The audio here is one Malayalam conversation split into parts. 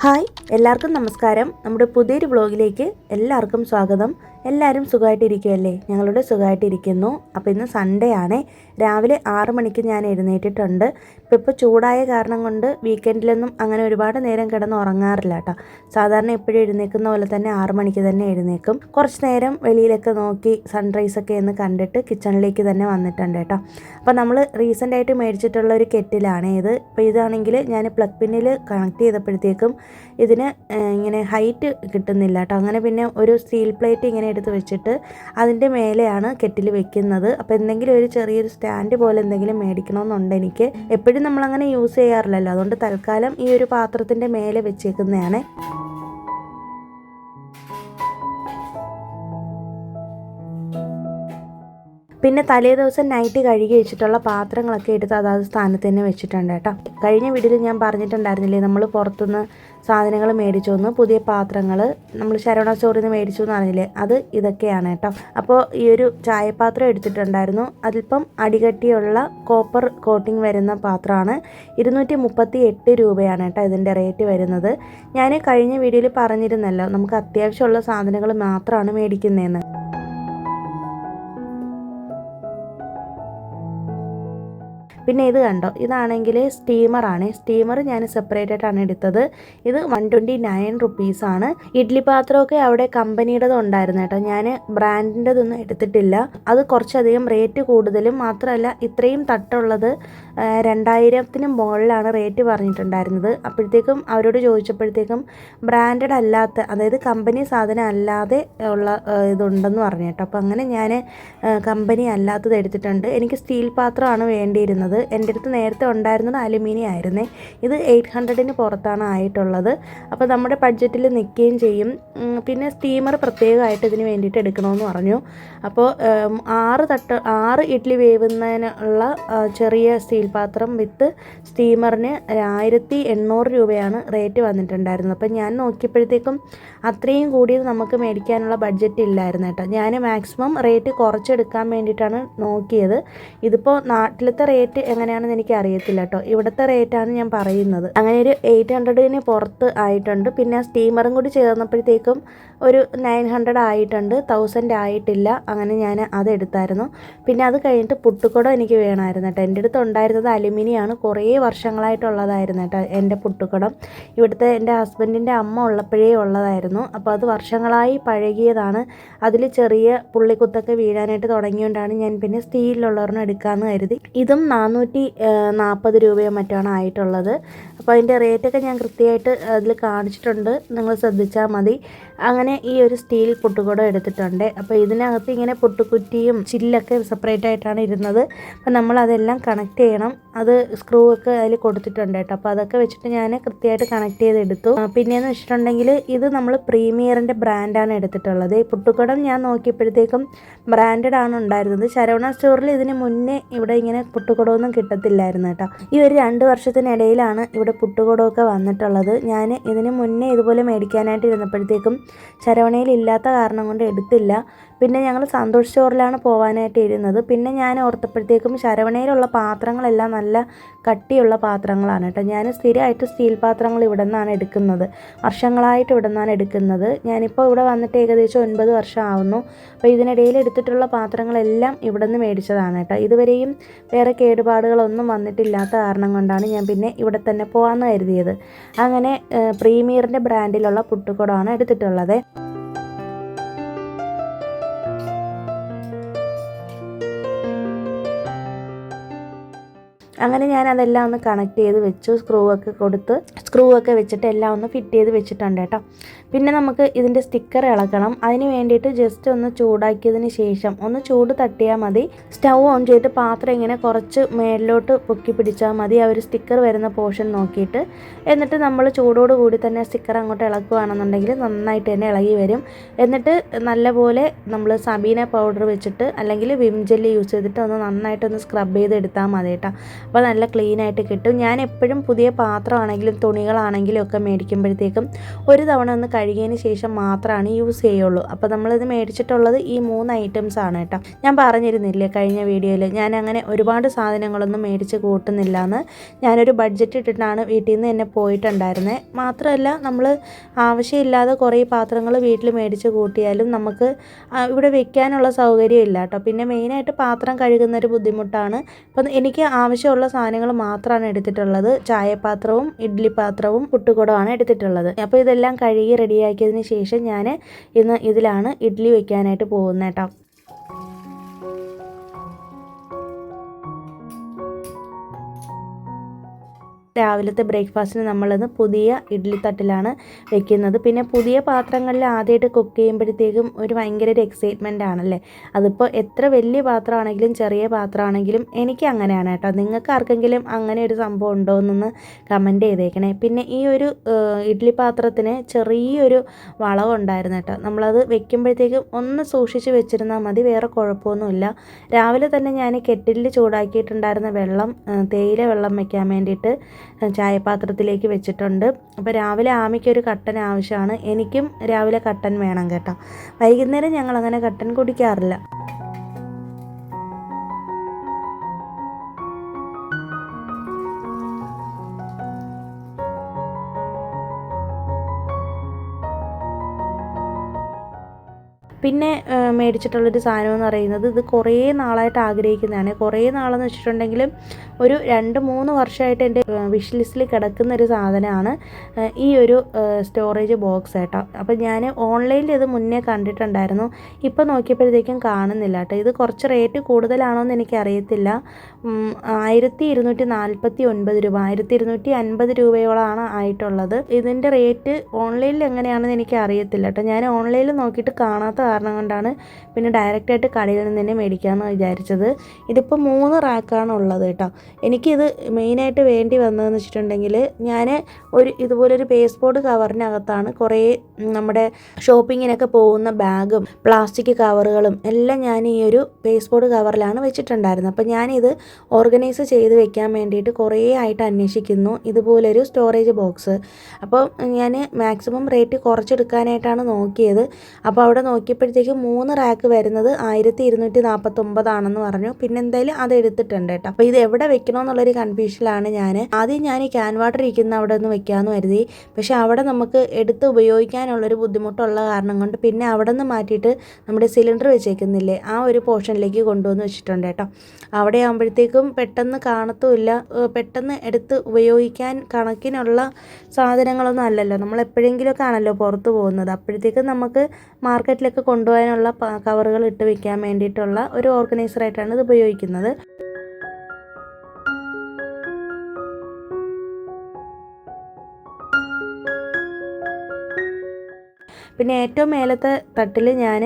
ഹായ്, എല്ലാവർക്കും നമസ്കാരം. നമ്മുടെ പുതിയൊരു വ്ളോഗിലേക്ക് എല്ലാവർക്കും സ്വാഗതം. എല്ലാവരും സുഖമായിട്ടിരിക്കുമല്ലേ? ഞങ്ങളുടെ സുഖമായിട്ടിരിക്കുന്നു. അപ്പോൾ ഇന്ന് സൺഡേ ആണ്. രാവിലെ 6 മണിക്ക് ഞാൻ എഴുന്നേറ്റിട്ടുണ്ട്. ഇപ്പോൾ ചൂടായ കാരണം കൊണ്ട് വീക്കെൻഡിലൊന്നും അങ്ങനെ ഒരുപാട് നേരം കിടന്ന് ഉറങ്ങാറില്ല കേട്ടോ. സാധാരണ എപ്പോഴും എഴുന്നേൽക്കുന്ന പോലെ തന്നെ 6 മണിക്ക് തന്നെ എഴുന്നേൽക്കും. കുറച്ച് നേരം വെളിയിലൊക്കെ നോക്കി സൺറൈസൊക്കെ ഒന്ന് കണ്ടിട്ട് കിച്ചണിലേക്ക് തന്നെ വന്നിട്ടുണ്ട് കേട്ടോ. അപ്പോൾ നമ്മൾ റീസെൻ്റായിട്ട് മേടിച്ചിട്ടുള്ള ഒരു കെറ്റിലാണ് ഇത്. ഇപ്പോൾ ഇതാണെങ്കിൽ ഞാൻ പ്ലഗ് പിന്നിൽ കണക്ട് ചെയ്തപ്പോഴത്തേക്കും ഇതിന് ഇങ്ങനെ ഹൈറ്റ് കിട്ടുന്നില്ല കേട്ടോ. അങ്ങനെ പിന്നെ ഒരു സ്റ്റീൽ പ്ലേറ്റ് ഇങ്ങനെ എടുത്ത് വെച്ചിട്ട് അതിൻ്റെ മേലെയാണ് കെറ്റിൽ വെക്കുന്നത്. അപ്പോൾ എന്തെങ്കിലും ഒരു ചെറിയൊരു സ്റ്റാൻഡ് പോലെ എന്തെങ്കിലും മേടിക്കണമെന്നുണ്ട് എനിക്ക്. എപ്പോഴും നമ്മളങ്ങനെ യൂസ് ചെയ്യാറില്ലല്ലോ, അതുകൊണ്ട് തൽക്കാലം ഈ ഒരു പാത്രത്തിൻ്റെ മേലെ വെച്ചേക്കുന്നതാണ്. പിന്നെ തലേ ദിവസം നൈറ്റ് കഴുകി വെച്ചിട്ടുള്ള പാത്രങ്ങളൊക്കെ എടുത്ത് അതാത് സ്ഥാനത്ത് തന്നെ വെച്ചിട്ടുണ്ട് കേട്ടോ. കഴിഞ്ഞ വീഡിയോയിൽ ഞാൻ പറഞ്ഞിട്ടുണ്ടായിരുന്നില്ലേ, നമ്മൾ പുറത്തുനിന്ന് സാധനങ്ങൾ മേടിച്ചു വന്ന് പുതിയ പാത്രങ്ങൾ നമ്മൾ ശരവണ സ്റ്റോറിൽ നിന്ന് മേടിച്ചു എന്ന് പറഞ്ഞില്ലേ, അത് ഇതൊക്കെയാണ് കേട്ടോ. അപ്പോൾ ഈ ഒരു ചായപാത്രം എടുത്തിട്ടുണ്ടായിരുന്നു. അതിൽപ്പം അടികട്ടിയുള്ള കോപ്പർ കോട്ടിംഗ് വരുന്ന പാത്രമാണ്. 238 രൂപയാണ് കേട്ടോ ഇതിൻ്റെ റേറ്റ് വരുന്നത്. ഞാൻ കഴിഞ്ഞ വീഡിയോയിൽ പറഞ്ഞിരുന്നല്ലോ, നമുക്ക് അത്യാവശ്യമുള്ള സാധനങ്ങൾ മാത്രമാണ് മേടിക്കുന്നതെന്ന്. പിന്നെ ഇത് കണ്ടോ, ഇതാണെങ്കിൽ സ്റ്റീമറാണ്. സ്റ്റീമർ ഞാൻ സെപ്പറേറ്റ് ആയിട്ടാണ് എടുത്തത്. ഇത് 129 റുപ്പീസാണ്. ഇഡ്ഡലി പാത്രമൊക്കെ അവിടെ കമ്പനിയുടേത് ഉണ്ടായിരുന്നു കേട്ടോ. ഞാൻ ബ്രാൻഡിൻ്റെതൊന്നും എടുത്തിട്ടില്ല. അത് കുറച്ചധികം റേറ്റ് കൂടുതലും മാത്രമല്ല, ഇത്രയും തട്ടുള്ളത് 2000-ന് മുകളിലാണ് റേറ്റ് പറഞ്ഞിട്ടുണ്ടായിരുന്നത്. അപ്പോഴത്തേക്കും അവരോട് ചോദിച്ചപ്പോഴത്തേക്കും ബ്രാൻഡഡ് അല്ലാത്ത, അതായത് കമ്പനി സാധനം അല്ലാതെ ഉള്ള ഇതുണ്ടെന്ന് പറഞ്ഞു കേട്ടോ. അപ്പോൾ അങ്ങനെ ഞാൻ കമ്പനി അല്ലാത്തത് എടുത്തിട്ടുണ്ട്. എനിക്ക് സ്റ്റീൽ പാത്രമാണ് വേണ്ടിയിരുന്നത്. എൻ്റെ അടുത്ത് നേരത്തെ ഉണ്ടായിരുന്നത് അലുമിനിയം ആയിരുന്നേ. ഇത് 800-ന് പുറത്താണ് ആയിട്ടുള്ളത്. അപ്പോൾ നമ്മുടെ ബഡ്ജറ്റിൽ നിൽക്കുകയും ചെയ്യും. പിന്നെ സ്റ്റീമർ പ്രത്യേകമായിട്ട് ഇതിന് വേണ്ടിയിട്ട് എടുക്കണമെന്ന് പറഞ്ഞു. അപ്പോൾ 6 ഇഡ്ഡലി വേവുന്നതിനുള്ള ചെറിയ സ്റ്റീൽ പാത്രം വിത്ത് സ്റ്റീമറിന് 1800 രൂപയാണ് റേറ്റ് വന്നിട്ടുണ്ടായിരുന്നത്. അപ്പോൾ ഞാൻ നോക്കിയപ്പോഴത്തേക്കും അത്രയും കൂടിയത് നമുക്ക് മേടിക്കാനുള്ള ബഡ്ജറ്റ് ഇല്ലായിരുന്നു കേട്ടോ. ഞാൻ മാക്സിമം റേറ്റ് കുറച്ചെടുക്കാൻ വേണ്ടിയിട്ടാണ് നോക്കിയത്. ഇതിപ്പോൾ നാട്ടിലത്തെ റേറ്റ് എങ്ങനെയാണെന്ന് എനിക്ക് അറിയത്തില്ല കേട്ടോ. ഇവിടുത്തെ റേറ്റാണ് ഞാൻ പറയുന്നത്. അങ്ങനെ ഒരു 800-ന് പുറത്ത് ആയിട്ടുണ്ട്. പിന്നെ സ്റ്റീമറും കൂടി ചേർന്നപ്പോഴത്തേക്കും ഒരു 900 ആയിട്ടുണ്ട്, 1000 ആയിട്ടില്ല. അങ്ങനെ ഞാൻ അതെടുത്തായിരുന്നു. പിന്നെ അത് കഴിഞ്ഞിട്ട് പുട്ടുക്കുടം എനിക്ക് വേണമായിരുന്നു കേട്ടോ. എൻ്റെ അടുത്ത് ഉണ്ടായിരുന്നത് അലുമിനിയാണ്. കുറേ വർഷങ്ങളായിട്ടുള്ളതായിരുന്നു കേട്ടോ എൻ്റെ പുട്ടുക്കുടം. ഇവിടുത്തെ എൻ്റെ ഹസ്ബൻഡിൻ്റെ അമ്മ ഉള്ളപ്പോഴേ ഉള്ളതായിരുന്നു. അപ്പോൾ അത് വർഷങ്ങളായി പഴകിയതാണ്. അതിൽ ചെറിയ പുള്ളിക്കുത്തൊക്കെ വീഴാനായിട്ട് തുടങ്ങിയോണ്ടാണ് ഞാൻ പിന്നെ സ്റ്റീലിലുള്ളവരെണ്ണം എടുക്കാമെന്ന് കരുതി. ഇതും 440 രൂപയോ മറ്റാണ് ആയിട്ടുള്ളത്. അപ്പോൾ അതിൻ്റെ റേറ്റൊക്കെ ഞാൻ കൃത്യമായിട്ട് അതിൽ കാണിച്ചിട്ടുണ്ട്, നിങ്ങൾ ശ്രദ്ധിച്ചാൽ മതി. അങ്ങനെ ഈ ഒരു സ്റ്റീൽ പുട്ടുകുടം എടുത്തിട്ടുണ്ട്. അപ്പോൾ ഇതിനകത്ത് ഇങ്ങനെ പുട്ടുകുറ്റിയും ചില്ലൊക്കെ സെപ്പറേറ്റ് ആയിട്ടാണ് ഇരുന്നത്. അപ്പോൾ നമ്മളതെല്ലാം കണക്ട് ചെയ്യണം. അത് സ്ക്രൂ ഒക്കെ അതിൽ കൊടുത്തിട്ടുണ്ട് കേട്ടോ. അപ്പോൾ അതൊക്കെ വെച്ചിട്ട് ഞാൻ കൃത്യമായിട്ട് കണക്ട് ചെയ്തെടുത്തു. പിന്നെയെന്ന് വെച്ചിട്ടുണ്ടെങ്കിൽ ഇത് നമ്മൾ പ്രീമിയറിൻ്റെ ബ്രാൻഡാണ് എടുത്തിട്ടുള്ളത്. ഈ പുട്ടുകുടം ഞാൻ നോക്കിയപ്പോഴത്തേക്കും ബ്രാൻഡഡ് ആണ് ഉണ്ടായിരുന്നത്. ശരവണ സ്റ്റോറിൽ ഇതിന് മുന്നേ ഇവിടെ ഇങ്ങനെ പുട്ടുകുടമൊന്നും കിട്ടത്തില്ലായിരുന്നു കേട്ടോ. ഈ ഒരു 2 വർഷത്തിനിടയിലാണ് ഇവിടെ പുട്ടുകുടമൊക്കെ വന്നിട്ടുള്ളത്. ഞാൻ ഇതിന് മുന്നേ ഇതുപോലെ മേടിക്കാനായിട്ട് ഇരുന്നപ്പോഴത്തേക്കും ശരവണയിൽ ഇല്ലാത്ത കാരണം കൊണ്ട് എടുത്തില്ല. പിന്നെ ഞങ്ങൾ സന്തോഷ് സ്റ്റോറിലാണ് പോകാനായിട്ട് ഇരുന്നത്. പിന്നെ ഞാൻ ഓർത്തപ്പോഴത്തേക്കും ശരവണയിലുള്ള പാത്രങ്ങളെല്ലാം നല്ല കട്ടിയുള്ള പാത്രങ്ങളാണ് കേട്ടോ. ഞാൻ സ്ഥിരമായിട്ട് സ്റ്റീൽ പാത്രങ്ങൾ ഇവിടെ നിന്നാണ് എടുക്കുന്നത്. വർഷങ്ങളായിട്ട് ഇവിടെ നിന്നാണ് എടുക്കുന്നത്. ഞാനിപ്പോൾ ഇവിടെ വന്നിട്ട് ഏകദേശം 9 വർഷം ആവുന്നു. അപ്പോൾ ഇതിനിടയിൽ എടുത്തിട്ടുള്ള പാത്രങ്ങളെല്ലാം ഇവിടെ നിന്ന് മേടിച്ചതാണ് കേട്ടോ. ഇതുവരെയും വേറെ കേടുപാടുകളൊന്നും വന്നിട്ടില്ലാത്ത കാരണം കൊണ്ടാണ് ഞാൻ പിന്നെ ഇവിടെ തന്നെ പോകാമെന്ന് കരുതിയത്. അങ്ങനെ പ്രീമിയറിൻ്റെ ബ്രാൻഡിലുള്ള പുട്ടുകുടമാണ് എടുത്തിട്ടുള്ളത്. അങ്ങനെ ഞാൻ അതെല്ലാം ഒന്ന് കണക്ട് ചെയ്ത് വെച്ചു. സ്ക്രൂ ഒക്കെ വെച്ചിട്ട് എല്ലാം ഒന്ന് ഫിറ്റ് ചെയ്ത് വെച്ചിട്ടുണ്ട് കേട്ടോ. പിന്നെ നമുക്ക് ഇതിൻ്റെ സ്റ്റിക്കർ ഇളക്കണം. അതിന് വേണ്ടിയിട്ട് ജസ്റ്റ് ഒന്ന് ചൂടാക്കിയതിന് ശേഷം ഒന്ന് ചൂട് തട്ടിയാൽ മതി. സ്റ്റൗ ഓൺ ചെയ്തിട്ട് പാത്രം ഇങ്ങനെ കുറച്ച് മേളിലോട്ട് പൊക്കി പിടിച്ചാൽ മതി, ആ ഒരു സ്റ്റിക്കർ വരുന്ന പോർഷൻ നോക്കിയിട്ട്. എന്നിട്ട് നമ്മൾ ചൂടോട് കൂടി തന്നെ സ്റ്റിക്കർ അങ്ങോട്ട് ഇളക്കുകയാണെന്നുണ്ടെങ്കിൽ നന്നായിട്ട് തന്നെ ഇളകി വരും. എന്നിട്ട് നല്ലപോലെ നമ്മൾ സബീന പൗഡർ വെച്ചിട്ട് അല്ലെങ്കിൽ വിം ജെല്ലി യൂസ് ചെയ്തിട്ട് ഒന്ന് നന്നായിട്ടൊന്ന് സ്ക്രബ് ചെയ്തെടുത്താൽ മതി കേട്ടോ. അപ്പോൾ നല്ല ക്ലീനായിട്ട് കിട്ടും. ഞാൻ എപ്പോഴും പുതിയ പാത്രമാണെങ്കിലും തുണികളാണെങ്കിലും ഒക്കെ മേടിക്കുമ്പോഴത്തേക്കും ഒരു തവണ ഒന്ന് കഴുകിയതിന് ശേഷം മാത്രമാണ് യൂസ് ചെയ്യുള്ളൂ. അപ്പോൾ നമ്മളിത് മേടിച്ചിട്ടുള്ളത് ഈ 3 ഐറ്റംസ് ആണ് കേട്ടോ. ഞാൻ പറഞ്ഞിരുന്നില്ലേ കഴിഞ്ഞ വീഡിയോയിൽ, ഞാൻ അങ്ങനെ ഒരുപാട് സാധനങ്ങളൊന്നും മേടിച്ച് കൂട്ടുന്നില്ല എന്ന്. ഞാനൊരു ബഡ്ജറ്റ് ഇട്ടിട്ടാണ് വീട്ടിൽ നിന്ന് തന്നെ പോയിട്ടുണ്ടായിരുന്നത്. മാത്രമല്ല നമ്മൾ ആവശ്യമില്ലാതെ കുറേ പാത്രങ്ങൾ വീട്ടിൽ മേടിച്ച് കൂട്ടിയാലും നമുക്ക് ഇവിടെ വെക്കാനുള്ള സൗകര്യം ഇല്ല കേട്ടോ. പിന്നെ മെയിനായിട്ട് പാത്രം കഴുകുന്നൊരു ബുദ്ധിമുട്ടാണ്. അപ്പം എനിക്ക് ആവശ്യമുള്ള സാധനങ്ങൾ മാത്രമാണ് എടുത്തിട്ടുള്ളത്. ചായപാത്രവും ഇഡ്ഡലി പാത്രവും പുട്ടുകുടമാണ് എടുത്തിട്ടുള്ളത്. അപ്പോൾ ഇതെല്ലാം കഴുകി റെഡിയാക്കിയതിന് ശേഷം ഞാൻ ഇന്ന് ഇതിലാണ് ഇഡ്ഡലി വെക്കാനായിട്ട് പോകുന്നത് കേട്ടോ. രാവിലത്തെ ബ്രേക്ക്ഫാസ്റ്റിന് നമ്മളിന്ന് പുതിയ ഇഡ്ഡലി തട്ടിലാണ് വെക്കുന്നത്. പിന്നെ പുതിയ പാത്രങ്ങളിൽ ആദ്യമായിട്ട് കുക്ക് ചെയ്യുമ്പോഴത്തേക്കും ഒരു ഭയങ്കര ഒരു എക്സൈറ്റ്മെൻ്റ് ആണല്ലേ. അതിപ്പോൾ എത്ര വലിയ പാത്രമാണെങ്കിലും ചെറിയ പാത്രമാണെങ്കിലും എനിക്ക് അങ്ങനെയാണ് കേട്ടോ. നിങ്ങൾക്ക് ആർക്കെങ്കിലും അങ്ങനെ ഒരു സംഭവം ഉണ്ടോ എന്നൊന്ന് കമൻറ്റ് ചെയ്തേക്കണേ. പിന്നെ ഈ ഒരു ഇഡ്ഡലി പാത്രത്തിന് ചെറിയൊരു വളവുണ്ടായിരുന്നു കേട്ടോ. നമ്മളത് വെക്കുമ്പോഴത്തേക്കും ഒന്ന് സൂക്ഷിച്ച് വെച്ചിരുന്നാൽ മതി, വേറെ കുഴപ്പമൊന്നുമില്ല. രാവിലെ തന്നെ ഞാൻ കെറ്റിലിൽ ചൂടാക്കിയിട്ടുണ്ടായിരുന്ന വെള്ളം, തേയില വെള്ളം വെക്കാൻ വേണ്ടിയിട്ട് ചായപാത്രത്തിലേക്ക് വെച്ചിട്ടുണ്ട്. അപ്പോൾ രാവിലെ ആമിക്കൊരു കട്ടൻ ആവശ്യമാണ്, എനിക്കും രാവിലെ കട്ടൻ വേണം കേട്ടോ. വൈകുന്നേരം ഞങ്ങളങ്ങനെ കട്ടൻ കുടിക്കാറില്ല. പിന്നെ മേടിച്ചിട്ടുള്ളൊരു സാധനം എന്ന് പറയുന്നത്, ഇത് കുറേ നാളായിട്ട് ആഗ്രഹിക്കുന്നതാണ്. കുറേ നാളെന്ന് വെച്ചിട്ടുണ്ടെങ്കിലും ഒരു 2-3 വർഷമായിട്ട് എൻ്റെ വിഷ് ലിസ്റ്റിൽ കിടക്കുന്ന ഒരു സാധനമാണ് ഈ ഒരു സ്റ്റോറേജ് ബോക്സ് കേട്ടോ. അപ്പോൾ ഞാൻ ഓൺലൈനിൽ ഇത് മുന്നേ കണ്ടിട്ടുണ്ടായിരുന്നു. ഇപ്പോൾ നോക്കിയപ്പോഴത്തേക്കും കാണുന്നില്ല കേട്ടോ. ഇത് കുറച്ച് റേറ്റ് കൂടുതലാണോ എന്ന് എനിക്കറിയത്തില്ല. 1249 രൂപ, 1250 രൂപയോളമാണ് ആയിട്ടുള്ളത്. ഇതിൻ്റെ റേറ്റ് ഓൺലൈനിൽ എങ്ങനെയാണെന്ന് എനിക്ക് അറിയത്തില്ല കേട്ടോ. ഞാൻ ഓൺലൈനിൽ നോക്കിയിട്ട് കാണാത്ത കാരണം കൊണ്ടാണ് പിന്നെ ഡയറക്റ്റായിട്ട് കടയിൽ നിന്ന് തന്നെ മേടിക്കാമെന്ന് വിചാരിച്ചത്. ഇതിപ്പോൾ 3 റാക്കാണ് ഉള്ളത് കേട്ടോ. എനിക്കിത് മെയിനായിട്ട് വേണ്ടി വന്നതെന്ന് വെച്ചിട്ടുണ്ടെങ്കിൽ, ഞാൻ ഇതുപോലൊരു പേസ്റ്റ് ബോർഡ് കവറിനകത്താണ് കുറേ നമ്മുടെ ഷോപ്പിങ്ങിനൊക്കെ പോകുന്ന ബാഗും പ്ലാസ്റ്റിക് കവറുകളും എല്ലാം ഞാൻ ഈ ഒരു പേസ്റ്റ് ബോർഡ് കവറിലാണ് വെച്ചിട്ടുണ്ടായിരുന്നത്. അപ്പോൾ ഞാനിത് ഓർഗനൈസ് ചെയ്ത് വെക്കാൻ വേണ്ടിയിട്ട് കുറേ ആയിട്ട് അന്വേഷിക്കുന്നു ഇതുപോലൊരു സ്റ്റോറേജ് ബോക്സ്. അപ്പോൾ ഞാൻ മാക്സിമം റേറ്റ് കുറച്ചെടുക്കാനായിട്ടാണ് നോക്കിയത്. അപ്പോൾ അവിടെ നോക്കിയപ്പോഴത്തേക്കും 3 റാക്ക് വരുന്നത് 1249 ആണെന്ന് പറഞ്ഞു. പിന്നെ എന്തായാലും അത് എടുത്തിട്ടുണ്ട് കേട്ടോ. അപ്പോൾ ഇത് എവിടെ വെക്കണമെന്നുള്ളൊരു കൺഫ്യൂഷനിലാണ് ഞാൻ. ആദ്യം ഞാൻ ഈ ക്യാൻ വാട്ടർ ഇരിക്കുന്ന അവിടെ ഒന്ന് വെക്കാമെന്ന് കരുതി. പക്ഷേ അവിടെ നമുക്ക് എടുത്ത് ഉപയോഗിക്കാനുള്ളൊരു ബുദ്ധിമുട്ടുള്ള കാരണം കൊണ്ട് പിന്നെ അവിടെ നിന്ന് മാറ്റിയിട്ട് നമ്മുടെ സിലിണ്ടർ വെച്ചേക്കുന്നില്ലേ, ആ ഒരു പോർഷനിലേക്ക് കൊണ്ടുവന്ന് വെച്ചിട്ടുണ്ട് കേട്ടോ. അവിടെ ആകുമ്പോഴത്തേക്കും പെട്ടെന്ന് കാണത്തുമില്ല, പെട്ടെന്ന് എടുത്ത് ഉപയോഗിക്കാൻ കണക്കിനുള്ള സാധനങ്ങളൊന്നും അല്ലല്ലോ. നമ്മൾ എപ്പോഴെങ്കിലുമൊക്കെ ആണല്ലോ പുറത്ത് പോകുന്നത്. അപ്പോഴത്തേക്കും നമുക്ക് മാർക്കറ്റിലൊക്കെ കൊണ്ടുപോകാനുള്ള കവറുകൾ ഇട്ട് വെക്കാൻ വേണ്ടിയിട്ടുള്ള ഒരു ഓർഗനൈസറായിട്ടാണ് ഇത് ഉപയോഗിക്കുന്നത്. പിന്നെ ഏറ്റവും മേലത്തെ തട്ടിൽ ഞാൻ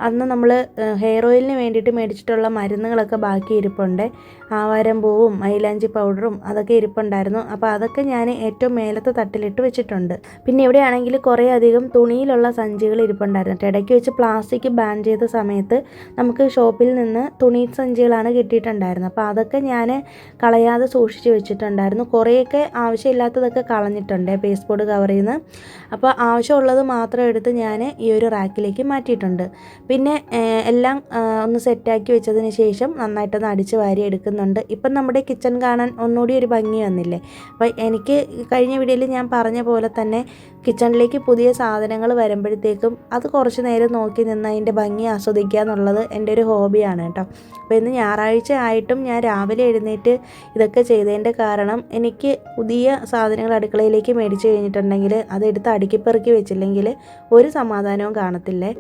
അന്ന് നമ്മൾ ഹെയർ ഓയിലിന് വേണ്ടിയിട്ട് മേടിച്ചിട്ടുള്ള മരുന്നുകളൊക്കെ ബാക്കി ഇരിപ്പുണ്ട്. ആവാരം പൂവും മൈലാഞ്ചി പൗഡറും അതൊക്കെ ഇരിപ്പുണ്ടായിരുന്നു. അപ്പോൾ അതൊക്കെ ഞാൻ ഏറ്റവും മേലത്തെ തട്ടിലിട്ട് വെച്ചിട്ടുണ്ട്. പിന്നെ ഇവിടെയാണെങ്കിൽ കുറേ അധികം തുണിയിലുള്ള സഞ്ചികൾ ഇരിപ്പുണ്ടായിരുന്നു. ഇടയ്ക്ക് വെച്ച് പ്ലാസ്റ്റിക് ബാൻ ചെയ്ത സമയത്ത് നമുക്ക് ഷോപ്പിൽ നിന്ന് തുണി സഞ്ചികളാണ് കിട്ടിയിട്ടുണ്ടായിരുന്നത്. അപ്പോൾ അതൊക്കെ ഞാൻ കളയാതെ സൂക്ഷിച്ച് വെച്ചിട്ടുണ്ടായിരുന്നു. കുറേയൊക്കെ ആവശ്യമില്ലാത്തതൊക്കെ കളഞ്ഞിട്ടുണ്ട് പേസ്റ്റ് ബോർഡ് കവറിൽ നിന്ന്. അപ്പോൾ ആവശ്യമുള്ളത് മാത്രം എടുത്ത് ഞാൻ ഈ ഒരു റാക്കിലേക്ക് മാറ്റിയിട്ടുണ്ട്. പിന്നെ എല്ലാം ഒന്ന് സെറ്റാക്കി വെച്ചതിന് ശേഷം നന്നായിട്ടൊന്ന് അടിച്ച് വാരി എടുക്കുന്നുണ്ട്. ഇപ്പം നമ്മുടെ കിച്ചൺ കാണാൻ ഒന്നുകൂടി ഒരു ഭംഗി വന്നില്ലേ. അപ്പോൾ എനിക്ക് കഴിഞ്ഞ വീഡിയോയിൽ ഞാൻ പറഞ്ഞ പോലെ തന്നെ കിച്ചണിലേക്ക് പുതിയ സാധനങ്ങൾ വരുമ്പോഴത്തേക്കും അത് കുറച്ച് നേരം നോക്കി നിന്ന് അതിൻ്റെ ഭംഗി ആസ്വദിക്കുക എന്നുള്ളത് എൻ്റെ ഒരു ഹോബിയാണ് കേട്ടോ. അപ്പോൾ ഇന്ന് ഞായറാഴ്ച ആയിട്ടും ഞാൻ രാവിലെ എഴുന്നേറ്റ് ഇതൊക്കെ ചെയ്തതിൻ്റെ കാരണം, എനിക്ക് പുതിയ സാധനങ്ങൾ അടുക്കളയിലേക്ക് മേടിച്ച് കഴിഞ്ഞിട്ടുണ്ടെങ്കിൽ അതെടുത്ത് അടുക്കിപ്പെറുക്കി വെച്ചില്ലെങ്കിൽ ഒരു സമാധാനവും കാണത്തില്ലേ.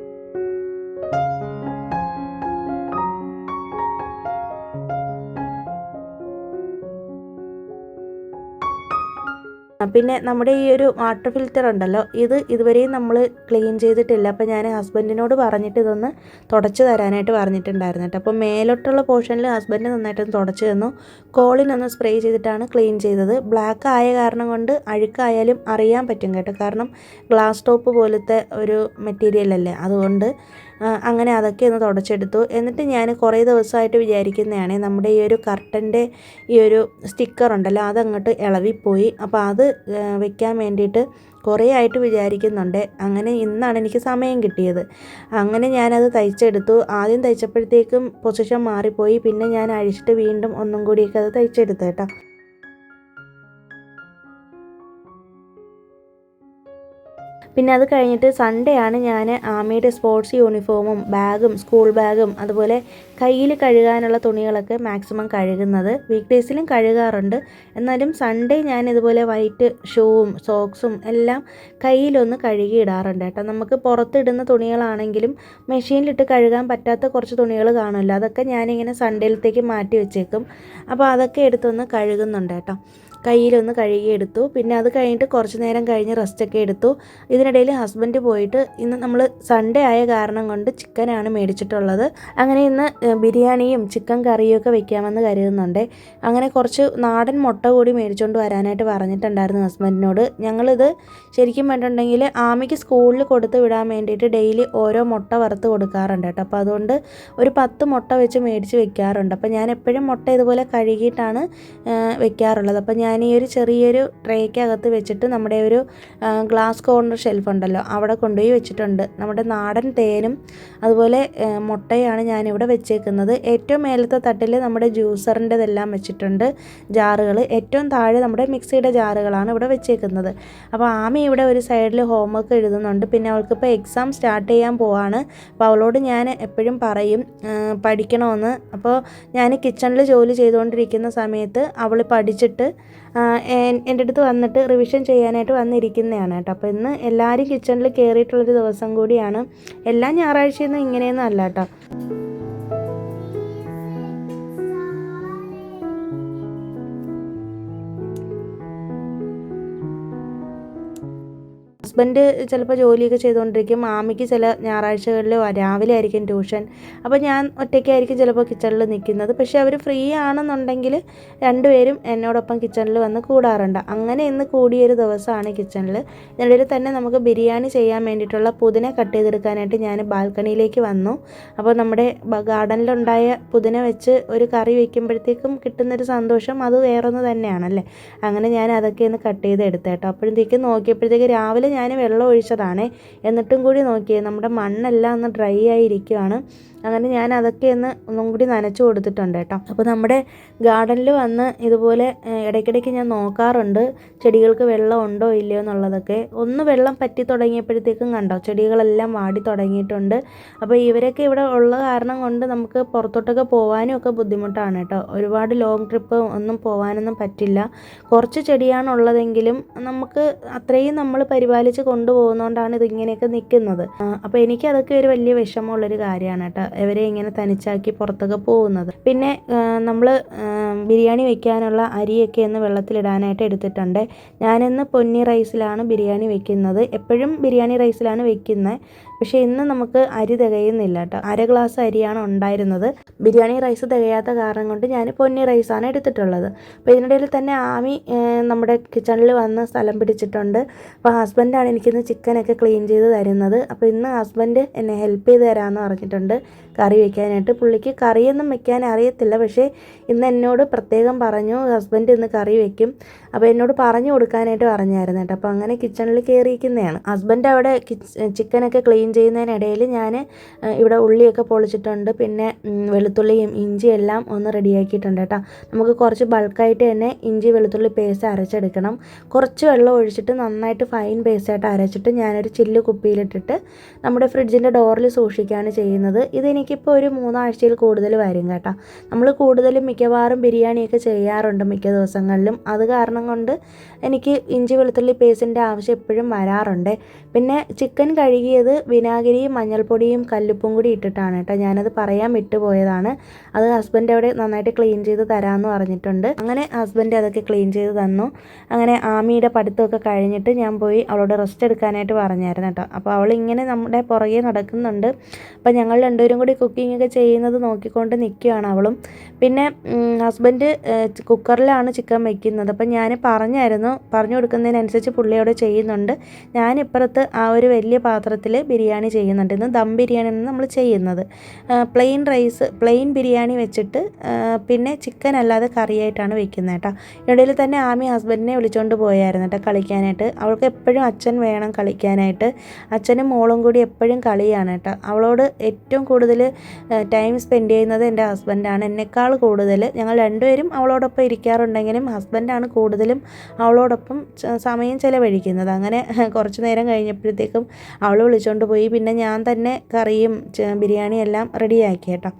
പിന്നെ നമ്മുടെ ഈ ഒരു വാട്ടർ ഫിൽറ്റർ ഉണ്ടല്ലോ, ഇതുവരെയും നമ്മൾ ക്ലീൻ ചെയ്തിട്ടില്ല. അപ്പോൾ ഞാൻ ഹസ്ബൻഡിനോട് പറഞ്ഞിട്ട് ഇതൊന്ന് തുടച്ച് തരാനായിട്ട് പറഞ്ഞിട്ടുണ്ടായിരുന്നു കേട്ടോ. അപ്പോൾ മേലോട്ടുള്ള പോർഷനിൽ ഹസ്ബൻഡ് നന്നായിട്ടൊന്ന് തുടച്ച് തന്നു. കോളിനൊന്ന് സ്പ്രേ ചെയ്തിട്ടാണ് ക്ലീൻ ചെയ്തത്. ബ്ലാക്ക് ആയ കാരണം കൊണ്ട് അഴുക്കായാലും അറിയാൻ പറ്റും കേട്ടോ. കാരണം ഗ്ലാസ് ടോപ്പ് പോലത്തെ ഒരു മെറ്റീരിയൽ അല്ലേ, അതുകൊണ്ട് അങ്ങനെ അതൊക്കെ ഒന്ന് തുടച്ചെടുത്തു. എന്നിട്ട് ഞാൻ കുറേ ദിവസമായിട്ട് വിചാരിക്കുന്നതാണ് നമ്മുടെ ഈ ഒരു കർട്ടൻ്റെ ഈ ഒരു സ്റ്റിക്കർ ഉണ്ടല്ലോ അതങ്ങോട്ട് ഇളവിപ്പോയി. അപ്പോൾ അത് വെക്കാൻ വേണ്ടിയിട്ട് കുറേ ആയിട്ട് വിചാരിക്കുന്നുണ്ട്. അങ്ങനെ ഇന്നാണ് എനിക്ക് സമയം കിട്ടിയത്. അങ്ങനെ ഞാനത് തയ്ച്ചെടുത്തു. ആദ്യം തയ്ച്ചപ്പോഴത്തേക്കും പൊസിഷൻ മാറിപ്പോയി. പിന്നെ ഞാൻ അഴിച്ചിട്ട് വീണ്ടും ഒന്നും കൂടിയൊക്കെ അത് തയ്ച്ചെടുത്തു കേട്ടോ. പിന്നെ അത് കഴിഞ്ഞിട്ട് സൺഡേ ആണ് ഞാൻ ആമിയുടെ സ്പോർട്സ് യൂണിഫോമും ബാഗും സ്കൂൾ ബാഗും അതുപോലെ കയ്യിൽ കഴുകാനുള്ള തുണികളൊക്കെ മാക്സിമം കഴുകുന്നത്. വീക്ക് ഡേയ്സിലും കഴുകാറുണ്ട്. എന്നാലും സൺഡേ ഞാൻ ഇതുപോലെ വൈറ്റ് ഷൂവും സോക്സും എല്ലാം കയ്യിലൊന്ന് കഴുകിയിടാറുണ്ട് കേട്ടോ. നമുക്ക് പുറത്തിടുന്ന തുണികളാണെങ്കിലും മെഷീനിലിട്ട് കഴുകാൻ പറ്റാത്ത കുറച്ച് തുണികൾ കാണുമല്ലോ, അതൊക്കെ ഞാനിങ്ങനെ സൺഡേയിലത്തേക്ക് മാറ്റി വെച്ചേക്കും. അപ്പോൾ അതൊക്കെ എടുത്തൊന്ന് കഴുകുന്നുണ്ട് കേട്ടോ. കയ്യിലൊന്ന് കഴുകിയെടുത്തു. പിന്നെ അത് കഴിഞ്ഞിട്ട് കുറച്ച് നേരം കഴിഞ്ഞ് റെസ്റ്റൊക്കെ എടുത്തു. ഇതിനിടയിൽ ഹസ്ബൻഡ് പോയിട്ട് ഇന്ന് നമ്മൾ സൺഡേ ആയ കാരണം കൊണ്ട് ചിക്കനാണ് മേടിച്ചിട്ടുള്ളത്. അങ്ങനെ ഇന്ന് ബിരിയാണിയും ചിക്കൻ കറിയും ഒക്കെ വെക്കാമെന്ന് കരുതുന്നുണ്ട്. അങ്ങനെ കുറച്ച് നാടൻ മുട്ട കൂടി മേടിച്ചുകൊണ്ട് വരാനായിട്ട് പറഞ്ഞിട്ടുണ്ടായിരുന്നു ഹസ്ബൻഡിനോട്. ഞങ്ങളിത് ശരിക്കും പറഞ്ഞിട്ടുണ്ടെങ്കിൽ ആമിക്ക് സ്കൂളിൽ കൊടുത്ത് വിടാൻ വേണ്ടിയിട്ട് ഡെയിലി ഓരോ മുട്ട വറുത്ത് കൊടുക്കാറുണ്ട് കേട്ടോ. അപ്പോൾ അതുകൊണ്ട് ഒരു 10 മുട്ട വെച്ച് മേടിച്ച് വെക്കാറുണ്ട്. അപ്പോൾ ഞാൻ എപ്പോഴും മുട്ട ഇതുപോലെ കഴുകിയിട്ടാണ് വെക്കാറുള്ളത്. അപ്പോൾ ഞാൻ ഈ ഒരു ചെറിയൊരു ട്രേക്കകത്ത് വെച്ചിട്ട് നമ്മുടെ ഒരു ഗ്ലാസ് കോർണർ ഷെൽഫ് ഉണ്ടല്ലോ അവിടെ കൊണ്ടുപോയി വെച്ചിട്ടുണ്ട്. നമ്മുടെ നാടൻ തേനും അതുപോലെ മുട്ടയാണ് ഞാനിവിടെ വെച്ചേക്കുന്നത്. ഏറ്റവും മേലത്തെ തട്ടിൽ നമ്മുടെ ജ്യൂസറിൻ്റെതെല്ലാം വെച്ചിട്ടുണ്ട്, ജാറുകൾ. ഏറ്റവും താഴെ നമ്മുടെ മിക്സിയുടെ ജാറുകളാണ് ഇവിടെ വെച്ചേക്കുന്നത്. അപ്പോൾ ആമി ഇവിടെ ഒരു സൈഡിൽ ഹോംവർക്ക് എഴുതുന്നുണ്ട്. പിന്നെ അവൾക്കിപ്പോൾ എക്സാം സ്റ്റാർട്ട് ചെയ്യാൻ പോവാണ്. അപ്പോൾ അവളോട് ഞാൻ എപ്പോഴും പറയും പഠിക്കണമെന്ന്. അപ്പോൾ ഞാൻ കിച്ചണിൽ ജോലി ചെയ്തുകൊണ്ടിരിക്കുന്ന സമയത്ത് അവൾ പഠിച്ചിട്ട് എൻ്റെ അടുത്ത് വന്നിട്ട് റിവിഷൻ ചെയ്യാനായിട്ട് വന്നിരിക്കുന്നതാണ് കേട്ടോ. അപ്പോൾ ഇന്ന് എല്ലാവരും കിച്ചണിൽ കയറിയിട്ടുള്ളൊരു ദിവസം കൂടിയാണ്. എല്ലാ ഞായറാഴ്ചയൊന്നും ഇങ്ങനെയൊന്നും അല്ല കേട്ടോ. ഹസ്ബൻഡ് ചിലപ്പോൾ ജോലിയൊക്കെ ചെയ്തുകൊണ്ടിരിക്കും. മാമിക്ക് ചില ഞായറാഴ്ചകളിൽ രാവിലെ ആയിരിക്കും ട്യൂഷൻ. അപ്പോൾ ഞാൻ ഒറ്റയ്ക്കായിരിക്കും ചിലപ്പോൾ കിച്ചണിൽ നിൽക്കുന്നത്. പക്ഷേ അവർ ഫ്രീ ആണെന്നുണ്ടെങ്കിൽ രണ്ടുപേരും എന്നോടൊപ്പം കിച്ചണിൽ വന്ന് കൂടാറുണ്ട്. അങ്ങനെ ഇന്ന് കൂടിയൊരു ദിവസമാണ് കിച്ചണിൽ. ഇതിനിടയിൽ തന്നെ നമുക്ക് ബിരിയാണി ചെയ്യാൻ വേണ്ടിയിട്ടുള്ള പുതിന കട്ട് ചെയ്തെടുക്കാനായിട്ട് ഞാൻ ബാൽക്കണിയിലേക്ക് വന്നു. അപ്പോൾ നമ്മുടെ ഗാർഡനിലുണ്ടായ പുതിന വെച്ച് ഒരു കറി വയ്ക്കുമ്പോഴത്തേക്കും കിട്ടുന്നൊരു സന്തോഷം അത് വേറൊന്ന് തന്നെയാണല്ലേ. അങ്ങനെ ഞാൻ അതൊക്കെ ഒന്ന് കട്ട് ചെയ്തെടുത്തു കേട്ടോ. അപ്പോഴത്തേക്കും നോക്കിയപ്പോഴത്തേക്ക് രാവിലെ ഞാൻ വെള്ളം ഒഴിച്ചതാണ്. എന്നിട്ടും കൂടി നോക്കിയേ നമ്മുടെ മണ്ണെല്ലാം ഒന്ന് ഡ്രൈ ആയിരിക്കുകയാണ്. അങ്ങനെ ഞാൻ അതൊക്കെ ഒന്നും കൂടി നനച്ചു കൊടുത്തിട്ടുണ്ട് കേട്ടോ. അപ്പോൾ നമ്മുടെ ഗാർഡനിൽ വന്ന് ഇതുപോലെ ഇടയ്ക്കിടയ്ക്ക് ഞാൻ നോക്കാറുണ്ട് ചെടികൾക്ക് വെള്ളം ഉണ്ടോ ഇല്ലയോ എന്നുള്ളതൊക്കെ. ഒന്ന് വെള്ളം പറ്റി തുടങ്ങിയപ്പോഴത്തേക്കും കണ്ടോ ചെടികളെല്ലാം വാടി തുടങ്ങിയിട്ടുണ്ട്. അപ്പോൾ ഇവരൊക്കെ ഇവിടെ ഉള്ള കാരണം കൊണ്ട് നമുക്ക് പുറത്തോട്ടൊക്കെ പോകാനും ഒക്കെ ബുദ്ധിമുട്ടാണ് കേട്ടോ. ഒരുപാട് ലോങ് ട്രിപ്പ് ഒന്നും പോകാനൊന്നും പറ്റില്ല. കുറച്ച് ചെടിയാണുള്ളതെങ്കിലും നമുക്ക് അത്രയും നമ്മൾ പരിപാലിച്ച് കൊണ്ടുപോകുന്നതുകൊണ്ടാണ് ഇതിങ്ങനെയൊക്കെ നിൽക്കുന്നത്. അപ്പോൾ എനിക്കതൊക്കെ ഒരു വലിയ വിഷമമുള്ളൊരു കാര്യമാണ് കേട്ടോ, ഇവരെ ഇങ്ങനെ തനിച്ചാക്കി പുറത്തൊക്കെ പോകുന്നത്. പിന്നെ നമ്മൾ ബിരിയാണി വെക്കാനുള്ള അരിയൊക്കെ ഒന്ന് വെള്ളത്തിലിടാനായിട്ട് എടുത്തിട്ടുണ്ട്. ഞാനിന്ന് പൊന്നി റൈസിലാണ് ബിരിയാണി വെക്കുന്നത്. എപ്പോഴും ബിരിയാണി റൈസിലാണ് വെക്കുന്നത്. പക്ഷേ ഇന്ന് നമുക്ക് അരി തികയുന്നില്ല കേട്ടോ. 1/2 ഗ്ലാസ് അരിയാണ് ഉണ്ടായിരുന്നത്. ബിരിയാണി റൈസ് തികയാത്ത കാരണം കൊണ്ട് ഞാൻ പൊന്നി റൈസാണ് എടുത്തിട്ടുള്ളത്. അപ്പോൾ ഇതിനിടയിൽ തന്നെ ആമി നമ്മുടെ കിച്ചണിൽ വന്ന് സ്ഥലം പിടിച്ചിട്ടുണ്ട്. അപ്പോൾ ഹസ്ബൻഡാണ് എനിക്കിന്ന് ചിക്കനൊക്കെ ക്ലീൻ ചെയ്ത് തരുന്നത്. അപ്പോൾ ഇന്ന് ഹസ്ബൻഡ് എന്നെ ഹെൽപ്പ് ചെയ്ത് തരാമെന്ന് പറഞ്ഞിട്ടുണ്ട് കറി വയ്ക്കാനായിട്ട്. പുള്ളിക്ക് കറിയൊന്നും വെക്കാൻ അറിയത്തില്ല. പക്ഷേ ഇന്ന് എന്നോട് പ്രത്യേകം പറഞ്ഞു ഹസ്ബൻഡ് ഇന്ന് കറി വയ്ക്കും. അപ്പോൾ എന്നോട് പറഞ്ഞു കൊടുക്കാനായിട്ട് പറഞ്ഞായിരുന്നു കേട്ടോ. അപ്പോൾ അങ്ങനെ കിച്ചണിൽ കയറിയിരിക്കുന്നതാണ്. ഹസ്ബൻഡ് അവിടെ ചിക്കനൊക്കെ ക്ലീൻ ചെയ്യുന്നതിനിടയിൽ ഞാൻ ഇവിടെ ഉള്ളിയൊക്കെ പൊളിച്ചിട്ടുണ്ട്. പിന്നെ വെളുത്തുള്ളിയും ഇഞ്ചിയും എല്ലാം ഒന്ന് റെഡിയാക്കിയിട്ടുണ്ട് കേട്ടോ. നമുക്ക് കുറച്ച് ബൾക്കായിട്ട് തന്നെ ഇഞ്ചി വെളുത്തുള്ളി പേസ്റ്റ് അരച്ചെടുക്കണം. കുറച്ച് വെള്ളം ഒഴിച്ചിട്ട് നന്നായിട്ട് ഫൈൻ പേസ്റ്റായിട്ട് അരച്ചിട്ട് ഞാനൊരു ചില്ല് കുപ്പിയിലിട്ടിട്ട് നമ്മുടെ ഫ്രിഡ്ജിൻ്റെ ഡോറിൽ സൂക്ഷിക്കുകയാണ് ചെയ്യുന്നത്. ഇതെനിക്കിപ്പോൾ ഒരു 3 ആഴ്ചയിൽ കൂടുതൽ വരും കേട്ടോ. നമ്മൾ കൂടുതലും മിക്കവാറും ബിരിയാണിയൊക്കെ ചെയ്യാറുണ്ട് മിക്ക ദിവസങ്ങളിലും. അത് കാരണം കൊണ്ട് എനിക്ക് ഇഞ്ചി വെളുത്തുള്ളി പേസ്റ്റിൻ്റെ ആവശ്യം എപ്പോഴും വരാറുണ്ട്. പിന്നെ ചിക്കൻ കഴുകിയത് വിനാഗിരിയും മഞ്ഞൾപ്പൊടിയും കല്ലുപ്പും കൂടി ഇട്ടിട്ടാണ് കേട്ടോ. ഞാനത് പറയാൻ വിട്ടുപോയതാണ്. അത് ഹസ്ബൻഡ് അവിടെ നന്നായിട്ട് ക്ലീൻ ചെയ്ത് തരാമെന്ന് പറഞ്ഞിട്ടുണ്ട്. അങ്ങനെ ഹസ്ബൻഡ് അതൊക്കെ ക്ലീൻ ചെയ്ത് തന്നു. അങ്ങനെ ആമിയുടെ പഠിത്തമൊക്കെ കഴിഞ്ഞിട്ട് ഞാൻ പോയി അവളോട് റെസ്റ്റ് എടുക്കാനായിട്ട് പറഞ്ഞായിരുന്നു കേട്ടോ. അപ്പോൾ അവളിങ്ങനെ നമ്മുടെ പുറകെ നടക്കുന്നുണ്ട്. അപ്പോൾ ഞങ്ങൾ രണ്ടുപേരും കൂടി കുക്കിങ്ങൊക്കെ ചെയ്യുന്നത് നോക്കിക്കൊണ്ട് നിൽക്കുകയാണ് അവളും. പിന്നെ ഹസ്ബൻഡ് കുക്കറിലാണ് ചിക്കൻ വയ്ക്കുന്നത്. അപ്പം ഞാൻ പറഞ്ഞു കൊടുക്കുന്നതിനനുസരിച്ച് പുള്ളിയോട് ചെയ്യുന്നുണ്ട്. ഞാനിപ്പുറത്ത് ആ ഒരു വലിയ പാത്രത്തിൽ ബിരിയാണി ബിരിയാണി ചെയ്യുന്നുണ്ട്. ഇന്ന് ദം ബിരിയാണിയാണ് നമ്മൾ ചെയ്യുന്നത്. പ്ലെയിൻ ബിരിയാണി വെച്ചിട്ട് പിന്നെ ചിക്കൻ അല്ലാതെ കറിയായിട്ടാണ് വെക്കുന്നത് കേട്ടോ. ഇടയിൽ തന്നെ ആമി ഹസ്ബൻഡിനെ വിളിച്ചുകൊണ്ട് പോയായിരുന്നു കേട്ടോ കളിക്കാനായിട്ട്. അവൾക്ക് എപ്പോഴും അച്ഛൻ വേണം കളിക്കാനായിട്ട്. അച്ഛനും മോളും കൂടി എപ്പോഴും കളിയാണ് കേട്ടോ. അവളോട് ഏറ്റവും കൂടുതൽ ടൈം സ്പെൻഡ് ചെയ്യുന്നത് എൻ്റെ ഹസ്ബൻഡാണ്, എന്നെക്കാൾ കൂടുതൽ. ഞങ്ങൾ രണ്ടുപേരും അവളോടൊപ്പം ഇരിക്കാറുണ്ടെങ്കിലും ഹസ്ബൻഡാണ് കൂടുതലും അവളോടൊപ്പം സമയം ചിലവഴിക്കുന്നത്. അങ്ങനെ കുറച്ച് നേരം കഴിഞ്ഞപ്പോഴത്തേക്കും അവൾ വിളിച്ചുകൊണ്ട് പോയി. പിന്നെ ഞാൻ തന്നെ കറിയും ബിരിയാണി എല്ലാം റെഡിയാക്കി കേട്ടോ.